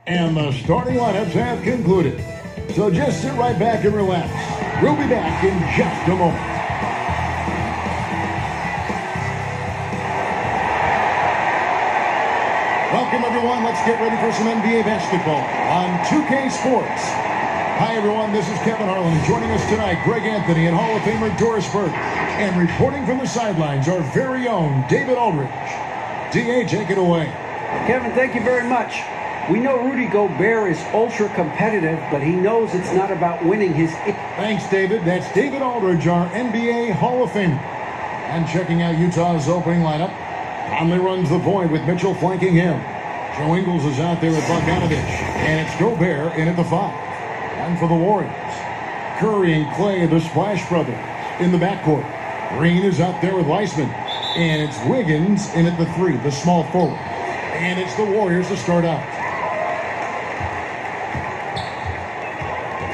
And the starting lineups have concluded. So just sit right back and relax. We'll be back in just a moment. Welcome, everyone. Let's get ready for some NBA basketball on 2K Sports. Hi, everyone. This is Kevin Harlan. Joining us tonight, Greg Anthony and Hall of Famer Doris Burke. And reporting from the sidelines, our very own David Aldridge. D.A., take it away. Kevin, thank you very much. We know Rudy Gobert is ultra competitive, but he knows it's not about winning his... Thanks, David. That's David Aldridge, our NBA Hall of Famer. And checking out Utah's opening lineup, Conley runs the point with Mitchell flanking him. Joe Ingles is out there with Bogdanovich. And it's Gobert in at the 5. And for the Warriors, Curry and Clay, the Splash Brothers, in the backcourt. Green is out there with Weissman. And it's Wiggins in at the 3, the small forward. And it's the Warriors to start out.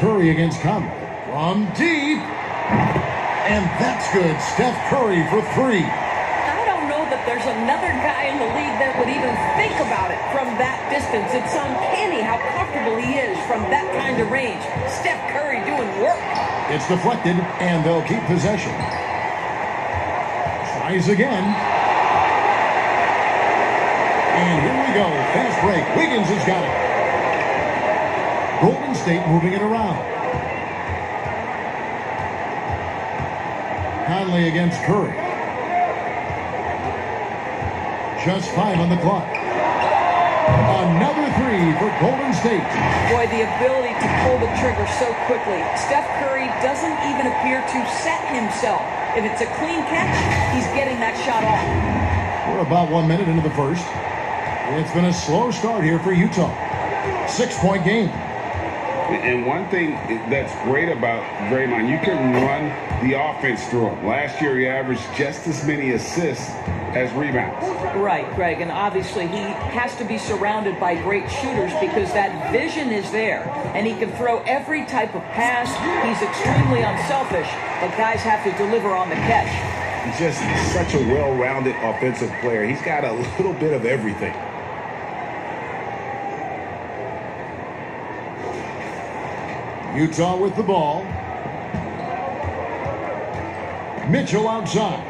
Curry against Conley from deep. And that's good. Steph Curry for 3. I don't know that there's another guy in the league that would even think about it from that distance. It's uncanny how comfortable he is from that kind of range. Steph Curry doing work. It's deflected, and they'll keep possession. Tries again. And here we go. Fast break. Wiggins has got it. Golden State moving it around. Conley against Curry. Just 5 on the clock. Another 3 for Golden State. Boy, the ability to pull the trigger so quickly. Steph Curry doesn't even appear to set himself. If it's a clean catch, he's getting that shot off. We're about 1 minute into the first. It's been a slow start here for Utah. 6-point game. And one thing that's great about Draymond, you can run the offense through him. Last year, he averaged just as many assists as rebounds. Right, Greg, and obviously he has to be surrounded by great shooters because that vision is there, and he can throw every type of pass. He's extremely unselfish, but guys have to deliver on the catch. He's just such a well-rounded offensive player. He's got a little bit of everything. Utah with the ball. Mitchell outside.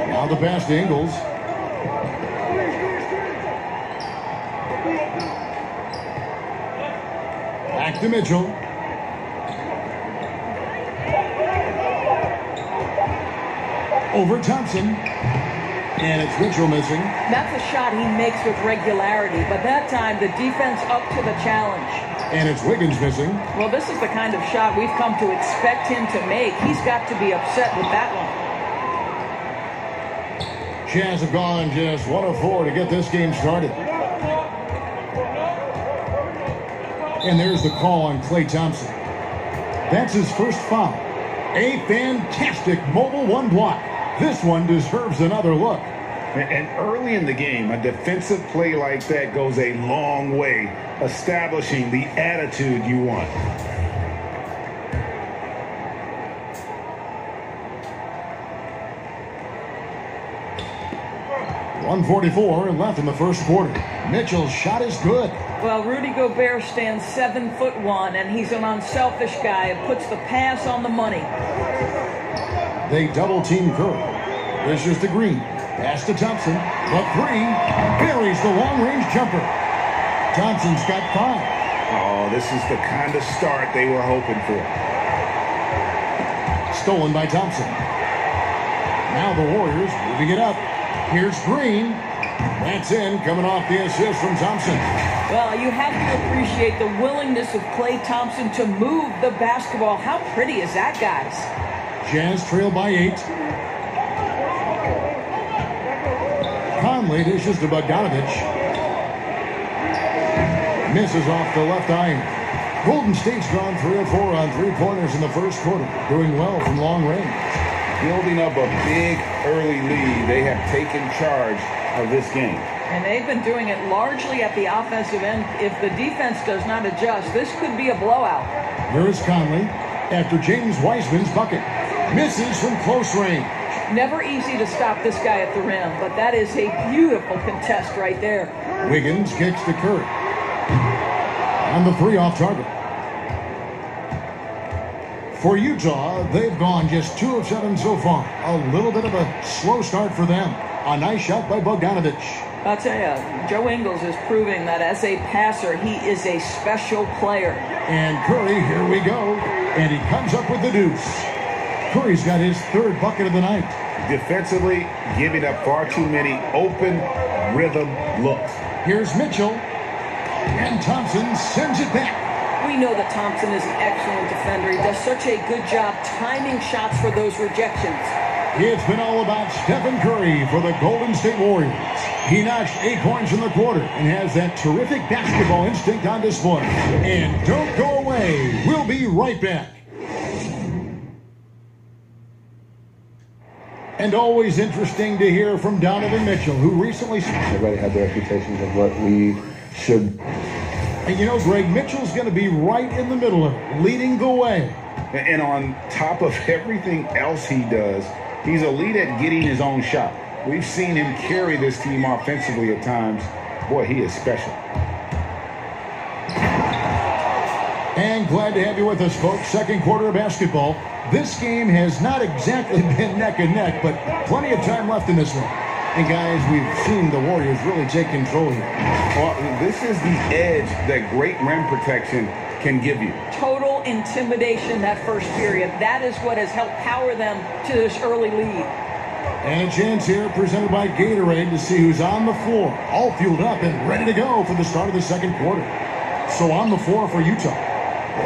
Now the pass to Ingles. Back to Mitchell. Over Thompson. And it's Mitchell missing. That's a shot he makes with regularity, but that time the defense up to the challenge. And it's Wiggins missing. Well, this is the kind of shot we've come to expect him to make. He's got to be upset with that one. Jazz have gone just 1 of 4 to get this game started. And there's the call on Klay Thompson. That's his first foul. A fantastic mobile 1 block. This one deserves another look. And early in the game, a defensive play like that goes a long way, establishing the attitude you want. .144 left in the first quarter. Mitchell's shot is good. Well, Rudy Gobert stands 7'1", and he's an unselfish guy who puts the pass on the money. They double-team Curry. This is to Green. Pass to Thompson. The 3 buries the long-range jumper. Thompson's got 5. Oh, this is the kind of start they were hoping for. Stolen by Thompson. Now the Warriors moving it up. Here's Green. That's in, coming off the assist from Thompson. Well, you have to appreciate the willingness of Klay Thompson to move the basketball. How pretty is that, guys? Jazz trail by 8. Conley dishes to Bogdanovich. Misses off the left iron. Golden State's gone 3 of 4 on 3-pointers in the first quarter. Doing well from long range. Building up a big early lead, they have taken charge of this game. And they've been doing it largely at the offensive end. If the defense does not adjust, this could be a blowout. Here is Conley after James Wiseman's bucket. Misses from close range. Never easy to stop this guy at the rim, but that is a beautiful contest right there. Wiggins kicks to Curry. And the 3 off target. For Utah, they've gone just 2 of 7 so far. A little bit of a slow start for them. A nice shot by Bogdanovic. I'll tell you, Joe Ingles is proving that as a passer, he is a special player. And Curry, here we go. And he comes up with the deuce. Curry's got his 3rd bucket of the night. Defensively, giving up far too many open rhythm looks. Here's Mitchell. And Thompson sends it back. We know that Thompson is an excellent defender. He does such a good job timing shots for those rejections. It's been all about Stephen Curry for the Golden State Warriors. He notched 8 points in the quarter and has that terrific basketball instinct on display. And don't go away. We'll be right back. And always interesting to hear from Donovan Mitchell, who recently... Everybody had their reputations of what we should... And you know, Greg, Mitchell's going to be right in the middle of it, leading the way. And on top of everything else he does, he's elite at getting his own shot. We've seen him carry this team offensively at times. Boy, he is special. And glad to have you with us, folks. Second quarter of basketball. This game has not exactly been neck and neck, but plenty of time left in this one. And guys, we've seen the Warriors really take control here. Well, this is the edge that great rim protection can give you. Total intimidation that first period. That is what has helped power them to this early lead. And a chance here presented by Gatorade to see who's on the floor. All fueled up and ready to go for the start of the second quarter. So on the floor for Utah,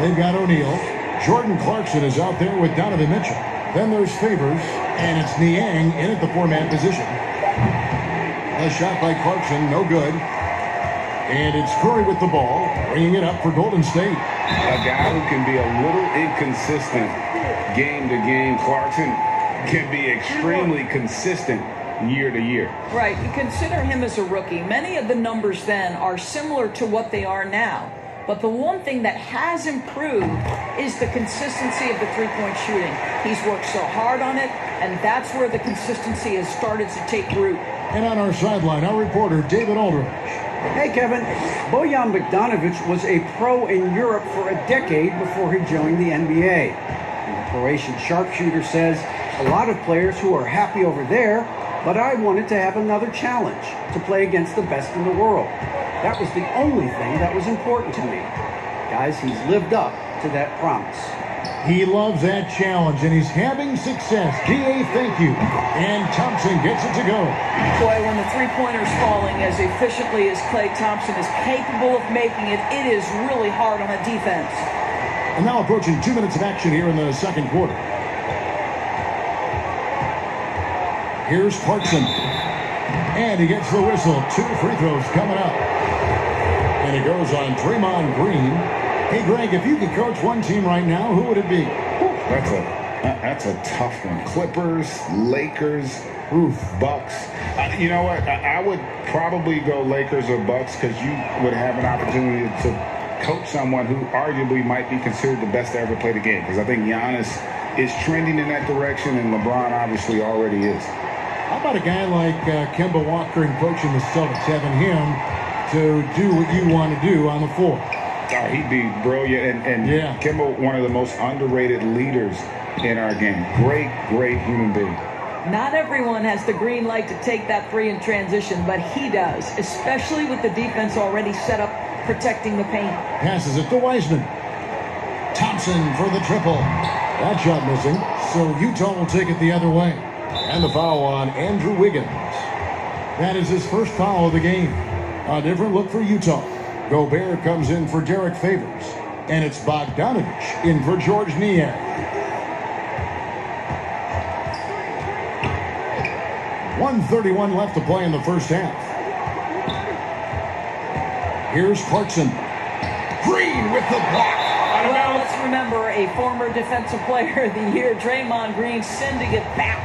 they've got O'Neal. Jordan Clarkson is out there with Donovan Mitchell. Then there's Favors, and it's Niang in at the 4-man position. A shot by Clarkson, no good. And it's Curry with the ball, bringing it up for Golden State. A guy who can be a little inconsistent game to game. Clarkson can be extremely consistent year to year. Right. You consider him as a rookie. Many of the numbers then are similar to what they are now. But the one thing that has improved is the consistency of the three-point shooting. He's worked so hard on it, and that's where the consistency has started to take root. And on our sideline, our reporter, David Aldridge. Hey, Kevin. Bojan Bogdanovic was a pro in Europe for a decade before he joined the NBA. And the Croatian sharpshooter says, a lot of players who are happy over there, but I wanted to have another challenge, to play against the best in the world. That was the only thing that was important to me. Guys, he's lived up to that promise. He loves that challenge, and he's having success. D.A., thank you. And Thompson gets it to go. Boy, when the three-pointer's falling as efficiently as Klay Thompson is capable of making it, it is really hard on a defense. And now approaching 2 minutes of action here in the second quarter. Here's Clarkson. And he gets the whistle. 2 free throws coming up. And it goes on Draymond Green. Hey, Greg, if you could coach one team right now, who would it be? That's a tough one. Clippers, Lakers, Bucks. You know what? I would probably go Lakers or Bucks because you would have an opportunity to coach someone who arguably might be considered the best to ever play the game. Because I think Giannis is trending in that direction, and LeBron obviously already is. How about a guy like Kemba Walker and coaching the Celtics, having him to do what you want to do on the floor? Oh, he'd be brilliant. And yeah. Kemba, one of the most underrated leaders in our game. Great human being. Not everyone has the green light to take that three in transition, but he does, especially with the defense already set up protecting the paint. Passes it to Wiseman. Thompson for the triple. That shot missing, so Utah will take it the other way. And the foul on Andrew Wiggins. That is his first foul of the game. A different look for Utah. Gobert comes in for Derek Favors. And it's Bogdanovic in for George Niang. .131 left to play in the first half. Here's Clarkson. Green with the block. Well, let's remember a former defensive player of the year, Draymond Green, sending it back.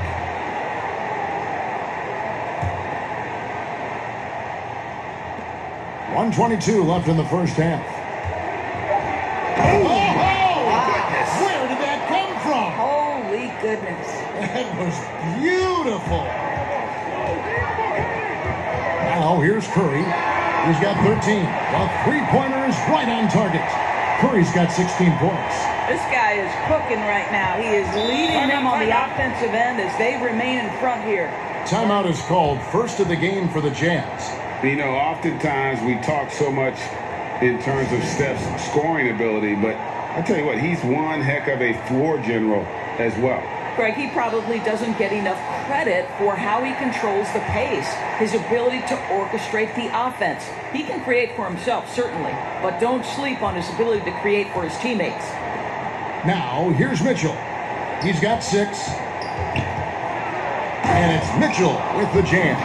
.122 left in the first half. Oh, goodness. Where did that come from? Holy goodness. That was beautiful. Now here's Curry. He's got 13. The three-pointer is right on target. Curry's got 16 points. This guy is cooking right now. He is leading them on the offensive end as they remain in front here. Timeout is called, first of the game for the Jazz. You know, oftentimes we talk so much in terms of Steph's scoring ability, but I tell you what, he's one heck of a floor general as well. Greg, he probably doesn't get enough credit for how he controls the pace, his ability to orchestrate the offense. He can create for himself, certainly, but don't sleep on his ability to create for his teammates. Now, here's Mitchell. He's got 6. And it's Mitchell with the jam.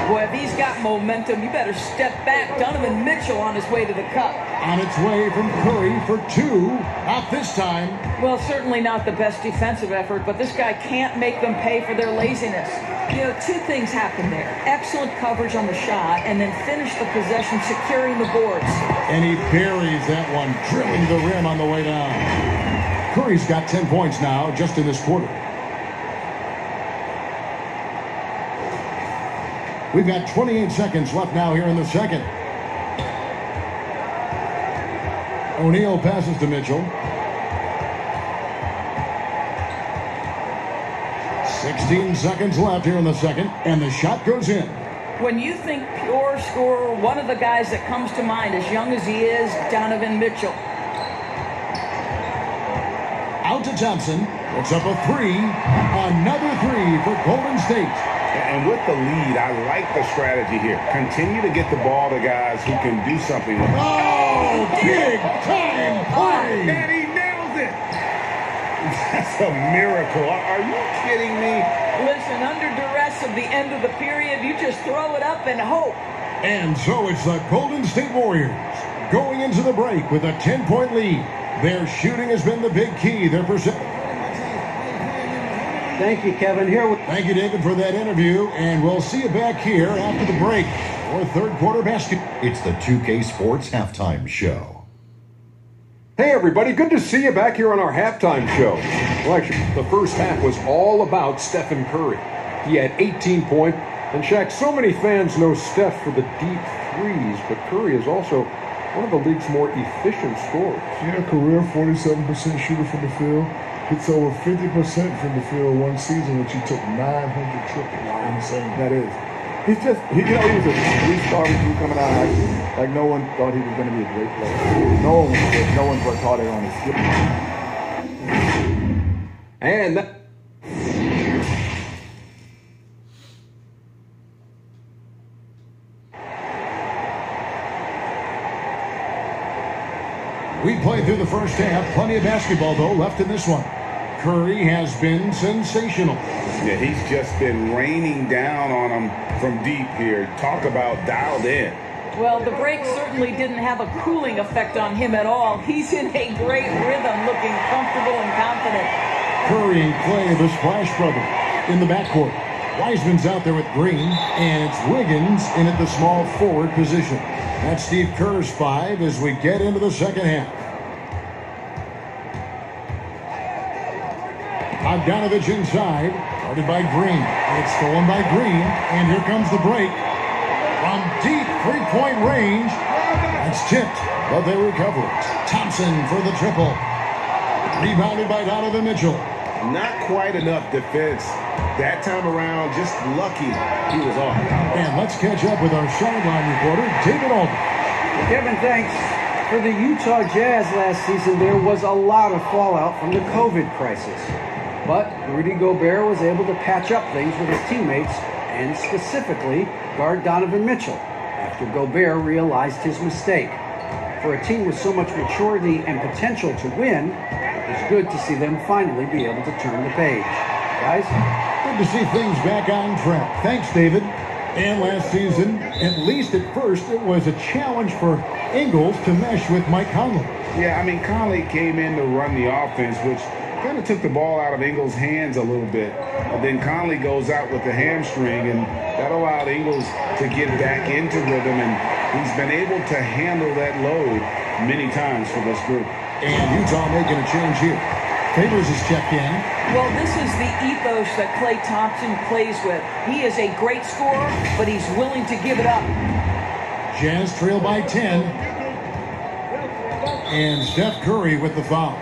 Boy, if he's got momentum, you better step back. Donovan Mitchell on his way to the cup. On its way from Curry for 2. Not this time. Well, certainly not the best defensive effort, but this guy can't make them pay for their laziness. You know, 2 things happen there. Excellent coverage on the shot, and then finish the possession securing the boards. And he buries that one, drilling the rim on the way down. Curry's got 10 points now just in this quarter. We've got 28 seconds left now here in the second. O'Neal passes to Mitchell. 16 seconds left here in the second, and the shot goes in. When you think pure scorer, one of the guys that comes to mind, as young as he is, Donovan Mitchell. Out to Thompson. Puts up a 3. Another 3 for Golden State. And with the lead, I like the strategy here. Continue to get the ball to guys who can do something with it. Oh, big time play! And he nails it. That's a miracle. Are you kidding me? Listen, under duress of the end of the period, you just throw it up and hope. And so it's the Golden State Warriors going into the break with a 10-point lead. Their shooting has been the big key. Their percent. Thank you, Kevin. Thank you, David, for that interview, and we'll see you back here after the break for third quarter basketball. It's the 2K Sports Halftime Show. Hey, everybody. Good to see you back here on our halftime show. Well, actually, the first half was all about Stephen Curry. He had 18 points. And, Shaq, so many fans know Steph for the deep threes, but Curry is also one of the league's more efficient scorers. Yeah, career 47% shooter from the field. Hits over 50% from the field one season, which he took 900 triples. Insane. That is. He was a 3-star recruit coming out. Like no one thought he was going to be a great player. No one thought it on his skill. And that. We played through the first half. Plenty of basketball, though, left in this one. Curry has been sensational. Yeah, he's just been raining down on them from deep here. Talk about dialed in. Well, the break certainly didn't have a cooling effect on him at all. He's in a great rhythm, looking comfortable and confident. Curry and Clay, the Splash Brothers, in the backcourt. Wiseman's out there with Green, and it's Wiggins in at the small forward position. That's Steve Kerr's 5 as we get into the second half. Bogdanovich inside, guarded by Green. It's stolen by Green, and here comes the break. From deep three-point range, that's tipped, but they recover it. Thompson for the triple. Rebounded by Donovan Mitchell. Not quite enough defense that time around. Just lucky he was off. And let's catch up with our sideline reporter, David Aldridge. Kevin, thanks. For the Utah Jazz last season, there was a lot of fallout from the COVID crisis. But Rudy Gobert was able to patch up things with his teammates and specifically guard Donovan Mitchell after Gobert realized his mistake. For a team with so much maturity and potential to win, it's good to see them finally be able to turn the page. Guys? Good to see things back on track. Thanks, David. And last season, at least at first, it was a challenge for Ingles to mesh with Mike Conley. Yeah, I mean, Conley came in to run the offense, which kind of took the ball out of Ingles' hands a little bit. But then Conley goes out with the hamstring, and that allowed Ingles to get back into rhythm, and he's been able to handle that load many times for this group. And Utah making a change here. Favors is checked in. Well, this is the ethos that Klay Thompson plays with. He is a great scorer, but he's willing to give it up. Jazz trail by 10. And Steph Curry with the foul.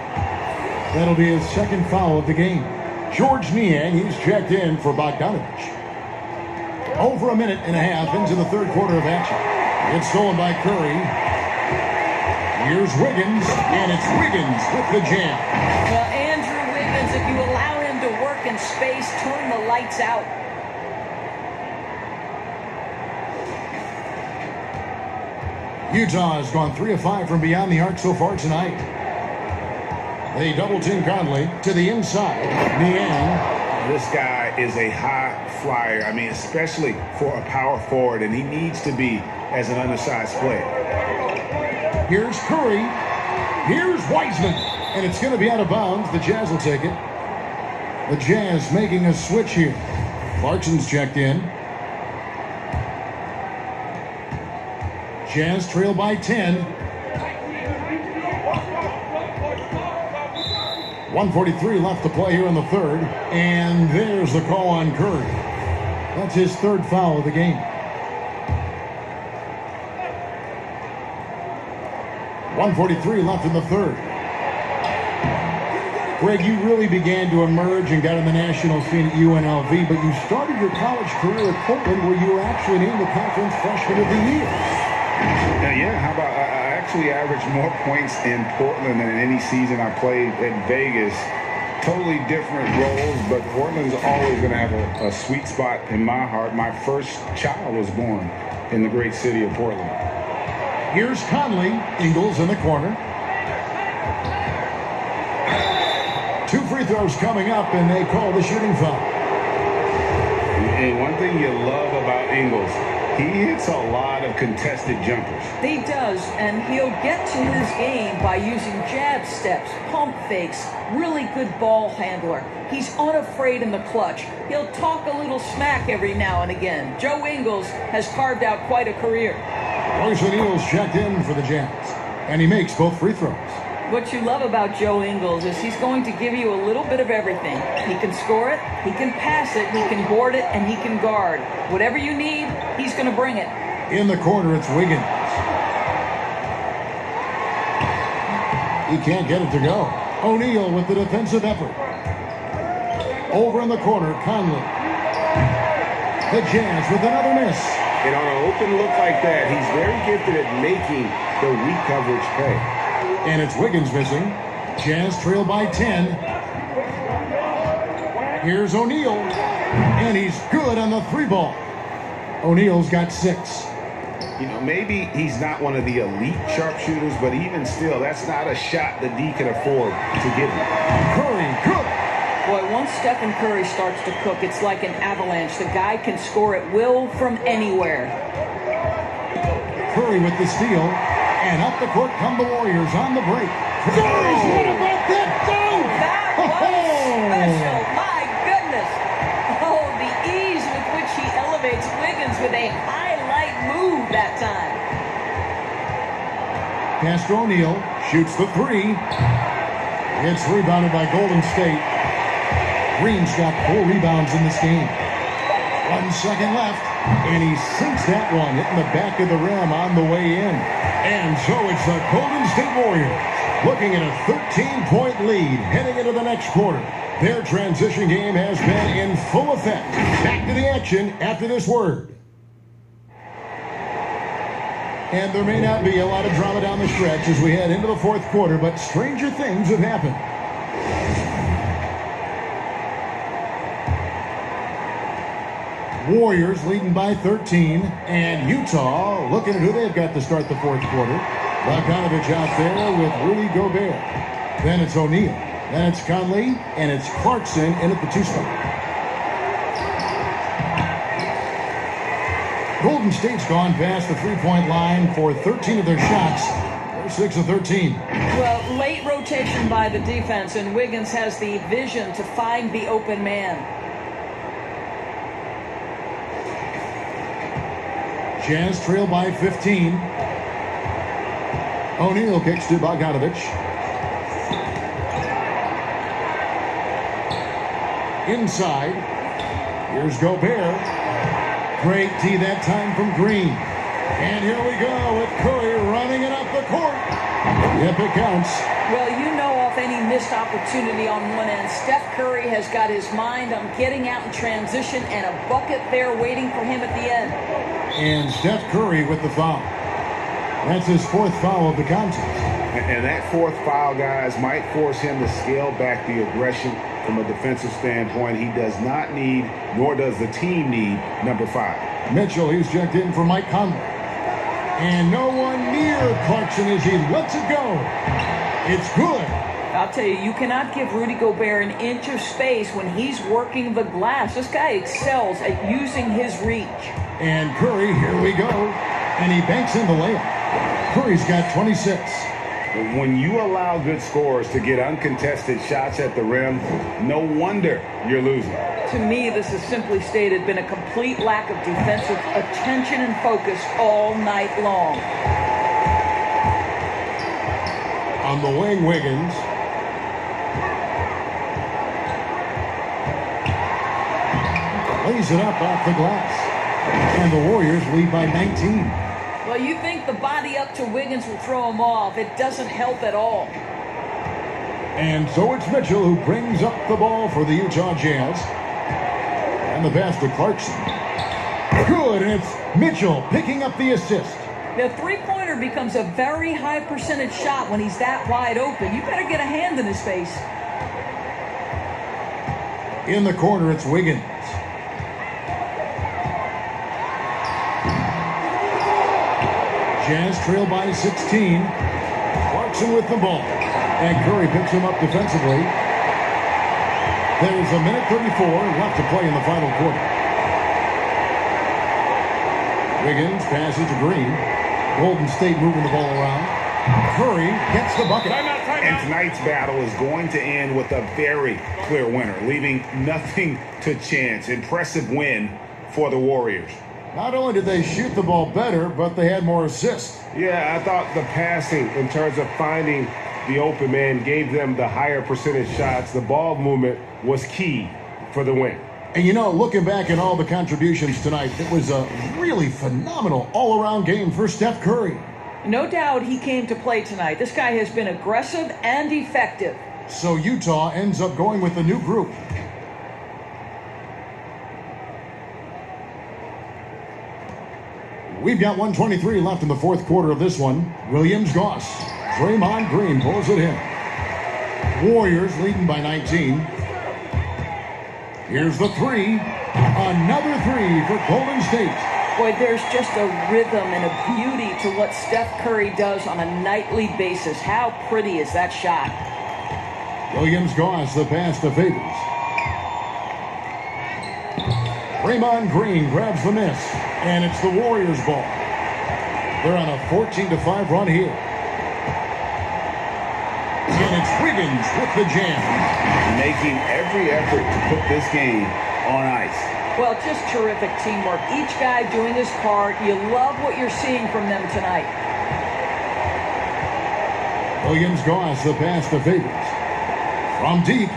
That'll be his second foul of the game. Georges Niang, he's checked in for Bogdanovich. Over a minute and a half into the third quarter of action. It's stolen by Curry. Here's Wiggins, and it's Wiggins with the jam. Well, Andrew Wiggins, if you allow him to work in space, turn the lights out. Utah has gone 3 of 5 from beyond the arc so far tonight. They double-team Conley to the inside. Niang. This guy is a high flyer. I mean, especially for a power forward, and he needs to be as an undersized player. Here's Curry. Here's Wiseman. And it's going to be out of bounds. The Jazz will take it. The Jazz making a switch here. Clarkson's checked in. Jazz trail by 10. 1:43 left to play here in the third. And there's the call on Curry. That's his third foul of the game. 1:43 left in the third. Greg, you really began to emerge and got on the national scene at UNLV, but you started your college career at Portland where you were actually named the conference freshman of the year. Yeah, how about I actually averaged more points in Portland than in any season I played in Vegas. Totally different roles, but Portland's always going to have a sweet spot in my heart. My first child was born in the great city of Portland. Here's Conley. Ingles in the corner. 2 free throws coming up, and they call the shooting foul. And one thing you love about Ingles, he hits a lot of contested jumpers. He does, and he'll get to his game by using jab steps, pump fakes, really good ball handler. He's unafraid in the clutch. He'll talk a little smack every now and again. Joe Ingles has carved out quite a career. Royce O'Neal's checked in for the Jazz, and he makes both free throws. What you love about Joe Ingles is he's going to give you a little bit of everything. He can score it, he can pass it, he can board it, and he can guard. Whatever you need, he's going to bring it. In the corner, it's Wiggins. He can't get it to go. O'Neal with the defensive effort. Over in the corner, Conley. The Jazz with another miss. And on an open look like that, he's very gifted at making the weak coverage pay. And it's Wiggins missing. Jazz trail by 10. Here's O'Neal. And he's good on the 3-ball. O'Neal's got 6. You know, maybe he's not one of the elite sharpshooters, but even still, that's not a shot that D can afford to give him. Curry, good. Boy, once Stephen Curry starts to cook, it's like an avalanche. The guy can score at will from anywhere. Curry with the steal. And up the court come the Warriors on the break. Curry's what about that dunk? That was special. My goodness. Oh, the ease with which he elevates Wiggins with a highlight move that time. Pass to O'Neal. Shoots the 3. It's rebounded by Golden State. Green's got 4 rebounds in this game. 1 second left. And he sinks that one, hitting the back of the rim on the way in. And so it's the Golden State Warriors looking at a 13-point lead heading into the next quarter. Their transition game has been in full effect. Back to the action after this word. And there may not be a lot of drama down the stretch as we head into the fourth quarter, but stranger things have happened. Warriors leading by 13, and Utah looking at who they've got to start the fourth quarter. Bogdanovich out there with Rudy Gobert. Then it's O'Neal. Then it's Conley, and it's Clarkson in at the 2 spot. Golden State's gone past the 3-point line for 13 of their shots. They're 6 of 13. Well, late rotation by the defense, and Wiggins has the vision to find the open man. Jazz trail by 15. O'Neal kicks to Bogdanovich. Inside. Here's Gobert. Great D that time from Green. And here we go with Curry running it up the court. Yep, it counts. Well, you know, off any missed opportunity on one end, Steph Curry has got his mind on getting out in transition and a bucket there waiting for him at the end. And Steph Curry with the foul. That's his fourth foul of the contest. And that fourth foul, guys, might force him to scale back the aggression from a defensive standpoint. He does not need, nor does the team need, number 5. Mitchell, he's checked in for Mike Conley. And no one near Clarkson as he lets it go. It's good. I'll tell you, you cannot give Rudy Gobert an inch of space when he's working the glass. This guy excels at using his reach. And Curry, here we go. And he banks in the layup. Curry's got 26. When you allow good scorers to get uncontested shots at the rim, no wonder you're losing. To me, this is simply stated been a complete lack of defensive attention and focus all night long. On the wing, Wiggins. Lays it up off the glass. And the Warriors lead by 19. Well, you think the body up to Wiggins will throw him off. It doesn't help at all. And so it's Mitchell who brings up the ball for the Utah Jazz. And the pass to Clarkson. Good, and it's Mitchell picking up the assist. The three-pointer becomes a very high percentage shot when he's that wide open. You better get a hand in his face. In the corner, it's Wiggins. Jazz trail by 16. Clarkson with the ball. And Curry picks him up defensively. There's a minute 34 left to play in the final quarter. Wiggins passes to Green. Golden State moving the ball around. Curry gets the bucket. And tonight's battle is going to end with a very clear winner, leaving nothing to chance. Impressive win for the Warriors. Not only did they shoot the ball better, but they had more assists. Yeah, I thought the passing in terms of finding the open man gave them the higher percentage shots. The ball movement was key for the win. And you know, looking back at all the contributions tonight, it was a really phenomenal all-around game for Steph Curry. No doubt he came to play tonight. This guy has been aggressive and effective. So Utah ends up going with a new group. We've got 1:23 left in the fourth quarter of this one. Williams-Goss. Draymond Green pulls it in. Warriors leading by 19. Here's the three. Another three for Golden State. Boy, there's just a rhythm and a beauty to what Steph Curry does on a nightly basis. How pretty is that shot? Williams-Goss, the pass to Favors. Draymond Green grabs the miss, and it's the Warriors' ball. They're on a 14-5 run here. And it's Wiggins with the jam. Making every effort to put this game on ice. Well, just terrific teamwork. Each guy doing his part. You love what you're seeing from them tonight. Williams-Goss, the pass to Favors. From deep.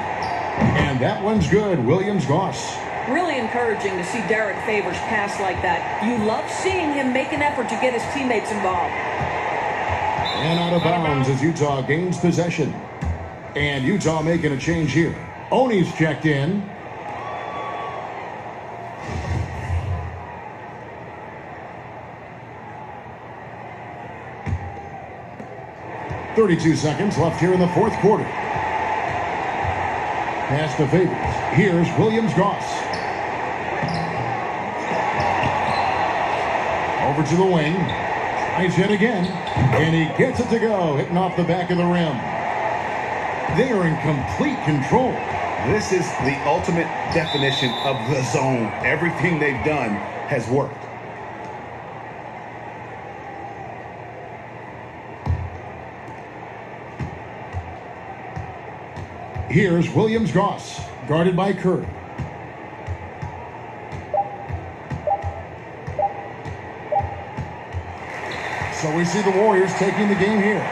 And that one's good. Williams-Goss. Really encouraging to see Derek Favors pass like that. You love seeing him make an effort to get his teammates involved. And out of bounds as Utah gains possession. And Utah making a change here. Oni's checked in. .32 seconds left here in the fourth quarter. Pass to Favors. Here's Williams-Goss. Over to the wing. Tries it again. And he gets it to go. Hitting off the back of the rim. They are in complete control. This is the ultimate definition of the zone. Everything they've done has worked. Here's Williams-Goss, guarded by Curry. So we see the Warriors taking the game here.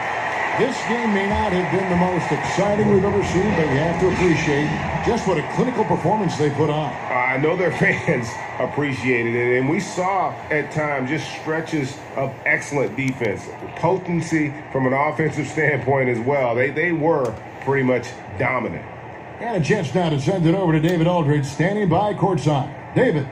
This game may not have been the most exciting we've ever seen, but you have to appreciate just what a clinical performance they put on. I know their fans appreciated it, and we saw at times just stretches of excellent defense, potency from an offensive standpoint as well. They were pretty much dominant. And a chance now to send it over to David Aldridge, standing by courtside. David.